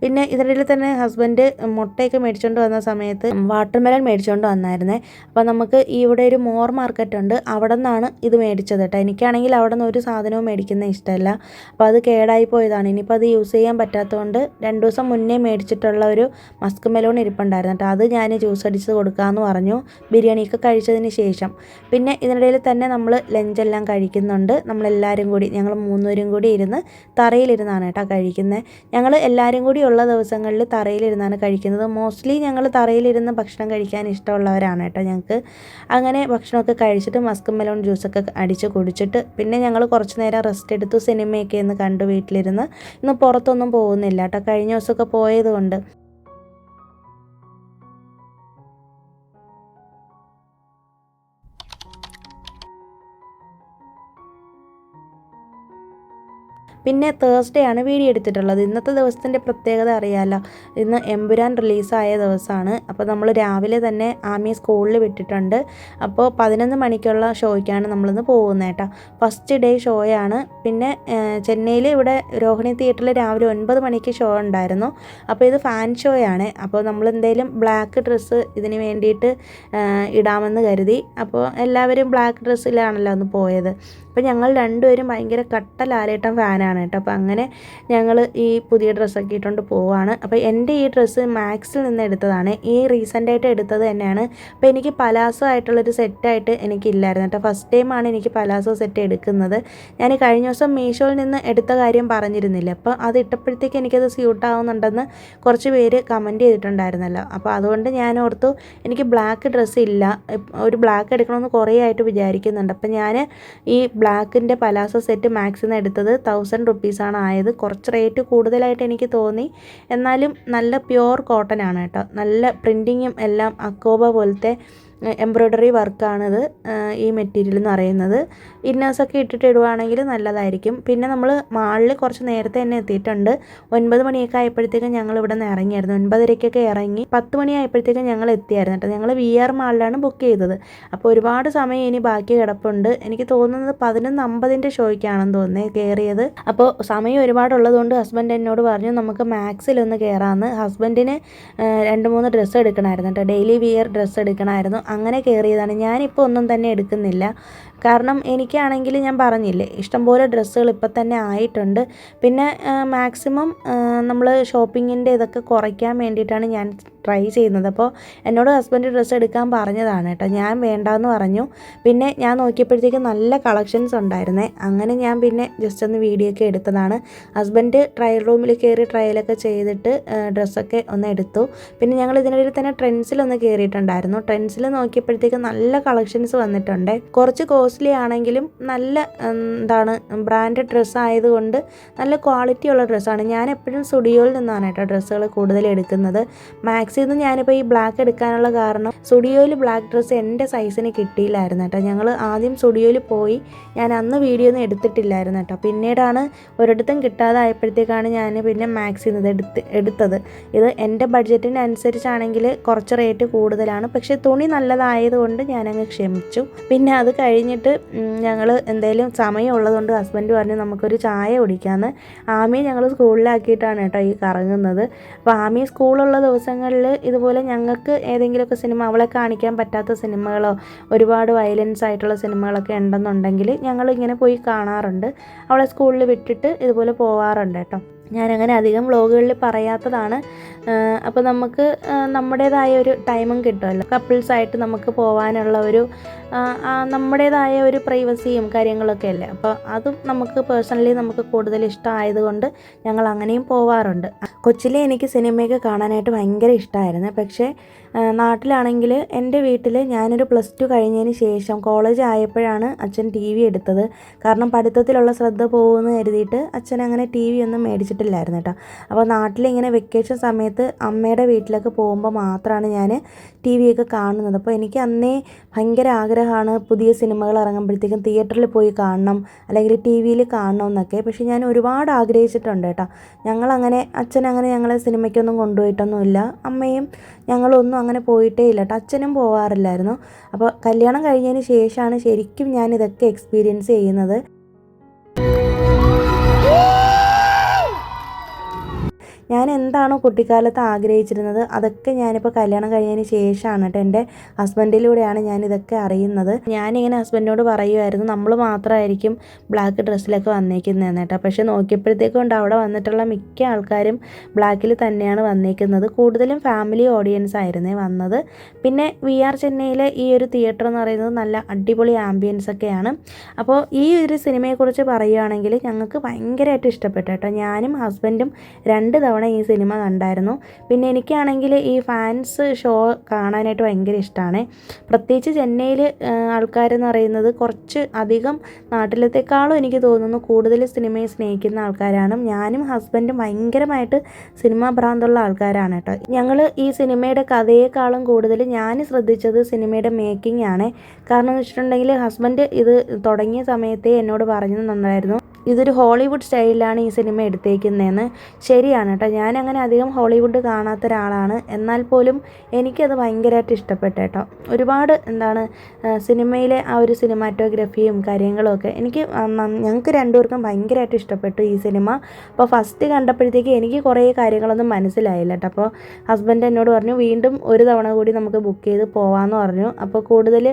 പിന്നെ ഇതിനിടയിൽ തന്നെ ഹസ്ബൻഡ് മുട്ടയൊക്കെ മേടിച്ചുകൊണ്ട് വന്ന സമയത്ത് വാട്ടർമെലൺ മേടിച്ചുകൊണ്ട് വന്നായിരുന്നേ. അപ്പോൾ നമുക്ക് ഇവിടെ ഒരു മോർ മാർക്കറ്റ് ഉണ്ട്, അവിടെ നിന്നാണ് ഇത് മേടിച്ചത് കേട്ടോ. എനിക്കാണെങ്കിൽ അവിടെ നിന്ന് ഒരു സാധനവും മേടിക്കുന്ന ഇഷ്ടമല്ല. അപ്പോൾ അത് കേടായി പോയതാണ്. ഇനിയിപ്പോൾ അത് യൂസ് ചെയ്യാൻ പറ്റാത്തതുകൊണ്ട് 2 ദിവസം മുന്നേ മേടിച്ചിട്ടുള്ള ഒരു മസ്ക് മെലോൺ ഇരിപ്പുണ്ടായിരുന്നു കേട്ടോ. അത് ഞാൻ ജ്യൂസ് അടിച്ച് കൊടുക്കാമെന്ന് പറഞ്ഞു ബിരിയാണിയൊക്കെ കഴിച്ചതിന് ശേഷം. പിന്നെ ഇതിനിടയിൽ തന്നെ നമ്മൾ ലഞ്ചെല്ലാം കഴിക്കുന്നുണ്ട്. നമ്മളെല്ലാവരും കൂടി, ഞങ്ങൾ 3 പേരും കൂടി ഇരുന്ന് തറയിലിരുന്നാണ് കേട്ടോ കഴിക്കുന്നത്. ഞങ്ങൾ എല്ലാവരും കൂടി ഉള്ള ദിവസങ്ങളിൽ തറയിലിരുന്നാണ് കഴിക്കുന്നത്. മോസ്റ്റ്ലി ഞങ്ങൾ തറയിലിരുന്ന് ഭക്ഷണം കഴിക്കാൻ ഇഷ്ടമുള്ളവരാണ് കേട്ടോ ഞങ്ങൾക്ക്. അങ്ങനെ ഭക്ഷണമൊക്കെ കഴിച്ചിട്ട് മസ്ക് മെലോൺ ജ്യൂസൊക്കെ അടിച്ച് കുടിച്ചിട്ട് പിന്നെ ഞങ്ങൾ കുറച്ച് നേരം റെസ്റ്റ് എടുത്തു. സിനിമയൊക്കെ ഒന്ന് കണ്ടു വീട്ടിലിരുന്ന്. ഇന്ന് പുറത്തൊന്നും പോകുന്നില്ല കേട്ടോ, കഴിഞ്ഞ ദിവസമൊക്കെ പോയതുകൊണ്ട്. പിന്നെ തേഴ്സ്ഡേ ആണ് വീഡിയോ എടുത്തിട്ടുള്ളത്. ഇന്നത്തെ ദിവസത്തിൻ്റെ പ്രത്യേകത അറിയാമല്ലോ, ഇന്ന് എമ്പുരാൻ റിലീസായ ദിവസമാണ്. അപ്പോൾ നമ്മൾ രാവിലെ തന്നെ ആമിയെ സ്കൂളിൽ വിട്ടിട്ടുണ്ട്. അപ്പോൾ 11 മണിക്കുള്ള ഷോയ്ക്കാണ് നമ്മളിന്ന് പോകുന്നത് കേട്ടോ. ഫസ്റ്റ് ഡേ ഷോയാണ്. പിന്നെ ചെന്നൈയിൽ ഇവിടെ രോഹിണി തിയേറ്ററിൽ രാവിലെ 9 മണിക്ക് ഷോ ഉണ്ടായിരുന്നു. അപ്പോൾ ഇത് ഫാൻ ഷോയാണ്. അപ്പോൾ നമ്മൾ എന്തെങ്കിലും ബ്ലാക്ക് ഡ്രസ്സ് ഇതിന് വേണ്ടിയിട്ട് ഇടാമെന്ന് കരുതി. അപ്പോൾ എല്ലാവരും ബ്ലാക്ക് ഡ്രസ്സിലാണല്ലോ അന്ന് പോയത്. അപ്പോൾ ഞങ്ങൾ രണ്ടുപേരും ഭയങ്കര കട്ട ലാലേട്ടൻ ഫാനാണ് കേട്ടോ. അപ്പോൾ അങ്ങനെ ഞങ്ങൾ ഈ പുതിയ ഡ്രസ്സൊക്കെ ഇട്ടുകൊണ്ട് പോവുകയാണ്. അപ്പോൾ എൻ്റെ ഈ ഡ്രസ്സ് മാക്സിൽ നിന്ന് എടുത്തതാണ്, ഈ റീസെൻ്റായിട്ട് എടുത്തത് തന്നെയാണ്. അപ്പോൾ എനിക്ക് പലാസോ ആയിട്ടുള്ളൊരു സെറ്റായിട്ട് എനിക്കില്ലായിരുന്നു കേട്ടോ. ഫസ്റ്റ് ടൈമാണ് എനിക്ക് പലാസോ സെറ്റ് എടുക്കുന്നത്. ഞാൻ കഴിഞ്ഞ ദിവസം മീഷോയിൽ നിന്ന് എടുത്ത കാര്യം പറഞ്ഞിരുന്നില്ല. അപ്പോൾ അത് ഇട്ടപ്പോഴത്തേക്ക് എനിക്കത് സ്യൂട്ടാവുന്നുണ്ടെന്ന് കുറച്ച് പേര് കമൻറ്റ് ചെയ്തിട്ടുണ്ടായിരുന്നല്ലോ. അപ്പോൾ അതുകൊണ്ട് ഞാൻ ഓർത്തു എനിക്ക് ബ്ലാക്ക് ഡ്രസ്സ് ഇല്ല, ഒരു ബ്ലാക്ക് എടുക്കണമെന്ന് കുറേ ആയിട്ട് വിചാരിക്കുന്നുണ്ട്. അപ്പോൾ ഞാൻ ഈ ബ്ലാക്കിൻ്റെ പലാസോ സെറ്റ് മാക്സിൽ നിന്ന് എടുത്തത് 1000 റുപ്പീസാണ് ആയത്. കുറച്ച് റേറ്റ് കൂടുതലായിട്ട് എനിക്ക് തോന്നി, എന്നാലും നല്ല പ്യുവർ കോട്ടൺ ആണ് കേട്ടോ. നല്ല പ്രിൻറ്റിങ്ങും എല്ലാം അക്കോബ പോലത്തെ എംബ്രോയ്ഡറി വർക്കാണിത് ഈ മെറ്റീരിയൽ എന്ന് പറയുന്നത്. ഇന്നേഴ്സൊക്കെ ഇട്ടിട്ട് ഇടുവാണെങ്കിൽ നല്ലതായിരിക്കും. പിന്നെ നമ്മൾ മാളിൽ കുറച്ച് നേരത്തെ തന്നെ എത്തിയിട്ടുണ്ട്. 9 മണിയൊക്കെ ആയപ്പോഴത്തേക്കും ഞങ്ങൾ ഇവിടെ നിന്ന് ഇറങ്ങിയായിരുന്നു. 9:30 ഇറങ്ങി 10 മണി ആയപ്പോഴത്തേക്കും ഞങ്ങൾ എത്തിയായിരുന്നു കേട്ടോ. ഞങ്ങൾ VR മാളിലാണ് ബുക്ക് ചെയ്തത്. അപ്പോൾ ഒരുപാട് സമയം ഇനി ബാക്കി കിടപ്പുണ്ട്. എനിക്ക് തോന്നുന്നത് 11:50 ഷോയ്ക്കാണെന്ന് തോന്നുന്നത് കയറിയത്. അപ്പോൾ സമയം ഒരുപാടുള്ളതുകൊണ്ട് ഹസ്ബൻഡ് എന്നോട് പറഞ്ഞു നമുക്ക് മാക്സിലൊന്ന് കയറാമെന്ന്. ഹസ്ബൻഡിന് 2-3 ഡ്രസ്സ് എടുക്കണമായിരുന്നു കേട്ടോ, ഡെയിലി വിയർ ഡ്രസ്സ് എടുക്കണമായിരുന്നു. അങ്ങനെ കയറിയതാണ്. ഞാനിപ്പോൾ ഒന്നും തന്നെ എടുക്കുന്നില്ല, കാരണം എനിക്കാണെങ്കിൽ ഞാൻ പറഞ്ഞില്ലേ ഇഷ്ടംപോലെ ഡ്രസ്സുകൾ ഇപ്പം തന്നെ ആയിട്ടുണ്ട്. പിന്നെ മാക്സിമം നമ്മൾ ഷോപ്പിങ്ങിൻ്റെ ഇതൊക്കെ കുറയ്ക്കാൻ വേണ്ടിയിട്ടാണ് ഞാൻ ട്രൈ ചെയ്യുന്നത്. അപ്പോൾ എന്നോട് ഹസ്ബൻഡ് ഡ്രസ്സ് എടുക്കാൻ പറഞ്ഞതാണ് കേട്ടോ, ഞാൻ വേണ്ടാന്ന് പറഞ്ഞു. പിന്നെ ഞാൻ നോക്കിയപ്പോഴത്തേക്ക് നല്ല കളക്ഷൻസ് ഉണ്ടായിരുന്നേ. അങ്ങനെ ഞാൻ പിന്നെ ജസ്റ്റ് ഒന്ന് വീഡിയോ ഒക്കെ എടുത്തതാണ്. ഹസ്ബൻഡ് ട്രയൽ റൂമിൽ കയറി ട്രയലൊക്കെ ചെയ്തിട്ട് ഡ്രസ്സൊക്കെ ഒന്ന് എടുത്തു. പിന്നെ ഞങ്ങൾ ഇതിനിടയിൽ തന്നെ ട്രെൻഡ്സിലൊന്ന് കയറിയിട്ടുണ്ടായിരുന്നു. ട്രെൻഡ്സിൽ നോക്കിയപ്പോഴത്തേക്ക് നല്ല കളക്ഷൻസ് വന്നിട്ടുണ്ട്. കുറച്ച് കോസ്റ്റ്ലി ആണെങ്കിലും നല്ല ബ്രാൻഡഡ് ഡ്രസ്സ് ആയതുകൊണ്ട് നല്ല ക്വാളിറ്റി ഉള്ള ഡ്രസ്സാണ്. ഞാൻ എപ്പോഴും സ്റ്റുഡിയോയിൽ നിന്നാണ് കേട്ടോ ഡ്രസ്സുകൾ കൂടുതൽ എടുക്കുന്നത്. മാക്സിൽ നിന്ന് ഞാനിപ്പോൾ ഈ ബ്ലാക്ക് എടുക്കാനുള്ള കാരണം സ്റ്റുഡിയോയിൽ ബ്ലാക്ക് ഡ്രസ്സ് എൻ്റെ സൈസിന് കിട്ടിയില്ലായിരുന്നു കേട്ടോ. ഞങ്ങൾ ആദ്യം സ്റ്റുഡിയോയിൽ പോയി, ഞാൻ അന്ന് വീഡിയോ ഒന്നും എടുത്തിട്ടില്ലായിരുന്നു കേട്ടോ. പിന്നീടാണ് ഒരിടത്തും കിട്ടാതായപ്പോഴത്തേക്കാണ് ഞാൻ പിന്നെ മാക്സിൽ നിന്ന് എടുത്തത്. ഇത് എൻ്റെ ബഡ്ജറ്റിന് അനുസരിച്ചാണെങ്കിൽ കുറച്ച് റേറ്റ് കൂടുതലാണ്, പക്ഷേ തുണി നല്ലതായതുകൊണ്ട് ഞാനങ്ങ് ക്ഷമിച്ചു. പിന്നെ അത് കഴിഞ്ഞിട്ട് ഞങ്ങൾ എന്തെങ്കിലും സമയമുള്ളതുകൊണ്ട് ഹസ്ബൻഡ് പറഞ്ഞു നമുക്കൊരു ചായ കുടിക്കാമെന്ന്. ആമിയെ ഞങ്ങൾ സ്കൂളിലാക്കിയിട്ടാണ് കേട്ടോ ഈ കറങ്ങുന്നത്. അപ്പോൾ ആമി സ്കൂളുള്ള ദിവസങ്ങളിൽ ഇതുപോലെ ഞങ്ങൾക്ക് ഏതെങ്കിലുമൊക്കെ സിനിമ, അവളെ കാണിക്കാൻ പറ്റാത്ത സിനിമകളോ ഒരുപാട് വയലൻസ് ആയിട്ടുള്ള സിനിമകളൊക്കെ ഉണ്ടെന്നുണ്ടെങ്കിൽ ഞങ്ങളിങ്ങനെ പോയി കാണാറുണ്ട്. അവളെ സ്കൂളിൽ വിട്ടിട്ട് ഇതുപോലെ പോവാറുണ്ട് കേട്ടോ. ഞാനങ്ങനെ അധികം വ്ളോഗുകളിൽ പറയാത്തതാണ്. അപ്പോൾ നമുക്ക് നമ്മുടേതായ ഒരു ടൈമും കിട്ടുമല്ലോ, കപ്പിൾസായിട്ട് നമുക്ക് പോകാനുള്ള ഒരു നമ്മുടേതായ ഒരു പ്രൈവസിയും കാര്യങ്ങളൊക്കെ അല്ലേ. അപ്പോൾ അതും നമുക്ക് പേഴ്സണലി നമുക്ക് കൂടുതൽ ഇഷ്ടമായതുകൊണ്ട് ഞങ്ങൾ അങ്ങനെയും പോവാറുണ്ട്. കൊച്ചിലെ എനിക്ക് സിനിമയൊക്കെ കാണാനായിട്ട് ഭയങ്കര ഇഷ്ടമായിരുന്നു. പക്ഷേ നാട്ടിലാണെങ്കിൽ എൻ്റെ വീട്ടിൽ ഞാനൊരു +2 കഴിഞ്ഞതിന് ശേഷം കോളേജ് ആയപ്പോഴാണ് അച്ഛൻ TV എടുത്തത്. കാരണം പഠിത്തത്തിലുള്ള ശ്രദ്ധ പോകുമെന്ന് കരുതിയിട്ട് അച്ഛൻ അങ്ങനെ TV ഒന്നും മേടിച്ചിട്ടില്ലായിരുന്നു കേട്ടോ. അപ്പോൾ നാട്ടിലിങ്ങനെ വെക്കേഷൻ സമയത്ത് അമ്മയുടെ വീട്ടിലൊക്കെ പോകുമ്പോൾ മാത്രമാണ് ഞാൻ TV ഒക്കെ കാണുന്നത്. അപ്പോൾ എനിക്ക് അന്നേ ഭയങ്കര ആഗ്രഹമാണ് പുതിയ സിനിമകൾ ഇറങ്ങുമ്പോഴത്തേക്കും തിയേറ്ററിൽ പോയി കാണണം, അല്ലെങ്കിൽ TV-യിൽ കാണണം എന്നൊക്കെ. പക്ഷേ ഞാൻ ഒരുപാട് ആഗ്രഹിച്ചിട്ടുണ്ട് കേട്ടോ. അച്ഛനങ്ങനെ ഞങ്ങളെ സിനിമയ്ക്കൊന്നും കൊണ്ടുപോയിട്ടൊന്നുമില്ല. അമ്മയും ഞങ്ങളൊന്നും അങ്ങനെ പോയിട്ടേ ഇല്ല കേട്ടോ. അച്ഛനും പോവാറില്ലായിരുന്നു. അപ്പോൾ കല്യാണം കഴിഞ്ഞതിന് ശേഷമാണ് ശരിക്കും ഞാൻ ഇതൊക്കെ എക്സ്പീരിയൻസ് ചെയ്യുന്നത്. ഞാൻ എന്താണോ കുട്ടിക്കാലത്ത് ആഗ്രഹിച്ചിരുന്നത് അതൊക്കെ ഞാനിപ്പോൾ കല്യാണം കഴിഞ്ഞതിന് ശേഷമാണ് കേട്ടോ, എൻ്റെ ഹസ്ബൻഡിലൂടെയാണ് ഞാനിതൊക്കെ അറിയുന്നത്. ഞാനിങ്ങനെ ഹസ്ബൻഡിനോട് പറയുമായിരുന്നു നമ്മൾ മാത്രമായിരിക്കും ബ്ലാക്ക് ഡ്രസ്സിലൊക്കെ വന്നേക്കുന്നതെന്ന് കേട്ടോ. പക്ഷേ നോക്കിയപ്പോഴത്തേക്കും ഉണ്ട് അവിടെ വന്നിട്ടുള്ള മിക്ക ആൾക്കാരും ബ്ലാക്കിൽ തന്നെയാണ് വന്നേക്കുന്നത്. കൂടുതലും ഫാമിലി ഓഡിയൻസ് ആയിരുന്നേ വന്നത്. പിന്നെ VR ചെന്നൈയിലെ ഈ ഒരു തിയേറ്റർ എന്ന് പറയുന്നത് നല്ല അടിപൊളി ആംബിയൻസ് ഒക്കെയാണ്. അപ്പോൾ ഈ ഒരു സിനിമയെക്കുറിച്ച് പറയുകയാണെങ്കിൽ ഞങ്ങൾക്ക് ഭയങ്കരമായിട്ട് ഇഷ്ടപ്പെട്ടു കേട്ടോ. ഞാനും ഹസ്ബൻഡും 2 തവണ ഈ സിനിമ കണ്ടായിരുന്നു. പിന്നെ എനിക്കാണെങ്കിൽ ഈ ഫാൻസ് ഷോ കാണാനായിട്ട് ഭയങ്കര ഇഷ്ടമാണ്. പ്രത്യേകിച്ച് ചെന്നൈയിൽ ആൾക്കാരെന്ന് പറയുന്നത് കുറച്ച് അധികം നാട്ടിലത്തെക്കാളും എനിക്ക് തോന്നുന്നു കൂടുതൽ സിനിമയെ സ്നേഹിക്കുന്ന ആൾക്കാരാണ്. ഞാനും ഹസ്ബൻഡും ഭയങ്കരമായിട്ട് സിനിമാ ഭ്രാന്തുള്ള ആൾക്കാരാണ് കേട്ടോ. ഞങ്ങൾ ഈ സിനിമയുടെ കഥയേക്കാളും കൂടുതൽ ഞാൻ ശ്രദ്ധിച്ചത് സിനിമയുടെ മേക്കിംഗ് ആണ്. കാരണം എന്ന് വെച്ചിട്ടുണ്ടെങ്കിൽ ഹസ്ബൻഡ് ഇത് തുടങ്ങിയ സമയത്തേ എന്നോട് പറഞ്ഞിട്ടുണ്ടായിരുന്നു ഇതൊരു ഹോളിവുഡ് സ്റ്റൈലിലാണ് ഈ സിനിമ എടുത്തേക്കുന്നതെന്ന്. ശരിയാണ് കേട്ടോ. ഞാനങ്ങനെ അധികം ഹോളിവുഡ് കാണാത്ത ഒരാളാണ്. എന്നാൽ പോലും എനിക്കത് ഭയങ്കരമായിട്ട് ഇഷ്ടപ്പെട്ടു കേട്ടോ. ഒരുപാട് സിനിമയിലെ ആ ഒരു സിനിമാറ്റോഗ്രഫിയും കാര്യങ്ങളുമൊക്കെ ഞങ്ങൾക്ക് രണ്ടുപേർക്കും ഭയങ്കരമായിട്ട് ഇഷ്ടപ്പെട്ടു ഈ സിനിമ. അപ്പോൾ ഫസ്റ്റ് കണ്ടപ്പോഴത്തേക്ക് എനിക്ക് കുറേ കാര്യങ്ങളൊന്നും മനസ്സിലായില്ല കേട്ടോ. അപ്പോൾ ഹസ്ബൻഡ് എന്നോട് പറഞ്ഞു വീണ്ടും ഒരു തവണ കൂടി നമുക്ക് ബുക്ക് ചെയ്ത് പോകാമെന്ന് പറഞ്ഞു. അപ്പോൾ കൂടുതൽ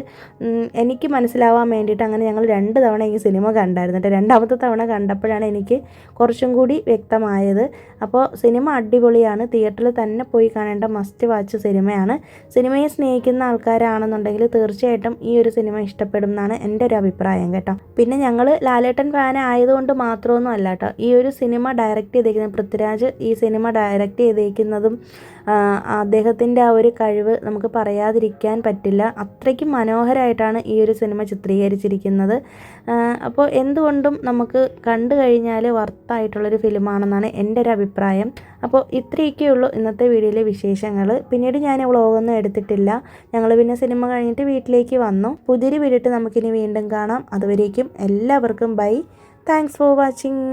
എനിക്ക് മനസ്സിലാവാൻ വേണ്ടിയിട്ട് അങ്ങനെ ഞങ്ങൾ 2 തവണ ഈ സിനിമ കണ്ടായിരുന്നു കേട്ടോ. രണ്ടാമത്തെ തവണ കണ്ടപ്പോഴാണ് എനിക്ക് കുറച്ചും കൂടി വ്യക്തമായത്. അപ്പോൾ സിനിമ അടിപൊളിയാണ്. തിയേറ്ററിൽ തന്നെ പോയി കാണേണ്ട മസ്റ്റ് വാച്ച് സിനിമയാണ്. സിനിമയെ സ്നേഹിക്കുന്ന ആൾക്കാരാണെന്നുണ്ടെങ്കിൽ തീർച്ചയായിട്ടും ഈ ഒരു സിനിമ ഇഷ്ടപ്പെടും എന്നാണ് എൻ്റെ ഒരു അഭിപ്രായം കേട്ടോ. പിന്നെ ഞങ്ങൾ ലാലേട്ടൻ ഫാൻ ആയതുകൊണ്ട് മാത്രമൊന്നും അല്ല കേട്ടോ. ഈ ഒരു സിനിമ ഡയറക്റ്റ് ചെയ്തേക്കുന്നത് പൃഥ്വിരാജ് ഈ സിനിമ ഡയറക്റ്റ് ചെയ്തേക്കുന്നതും അദ്ദേഹത്തിൻ്റെ ആ ഒരു കഴിവ് നമുക്ക് പറയാതിരിക്കാൻ പറ്റില്ല. അത്രയ്ക്കും മനോഹരമായിട്ടാണ് ഈ ഒരു സിനിമ ചിത്രീകരിച്ചിരിക്കുന്നത്. അപ്പോൾ എന്തുകൊണ്ടും നമുക്ക് കണ്ടു കഴിഞ്ഞാൽ വർത്തായിട്ടുള്ളൊരു ഫിലിമാണെന്നാണ് എൻ്റെ ഒരു അഭിപ്രായം. അപ്പോൾ ഇത്രയൊക്കെയുള്ളൂ ഇന്നത്തെ വീഡിയോയിലെ വിശേഷങ്ങൾ. പിന്നീട് ഞാൻ വ്ളോഗൊന്നും എടുത്തിട്ടില്ല. ഞങ്ങൾ പിന്നെ സിനിമ കഴിഞ്ഞിട്ട് വീട്ടിലേക്ക് വന്നു. പുതിയൊരു വീഡിയോ നമുക്കിനി വീണ്ടും കാണാം. അതുവരേക്കും എല്ലാവർക്കും ബൈ. Thanks for watching.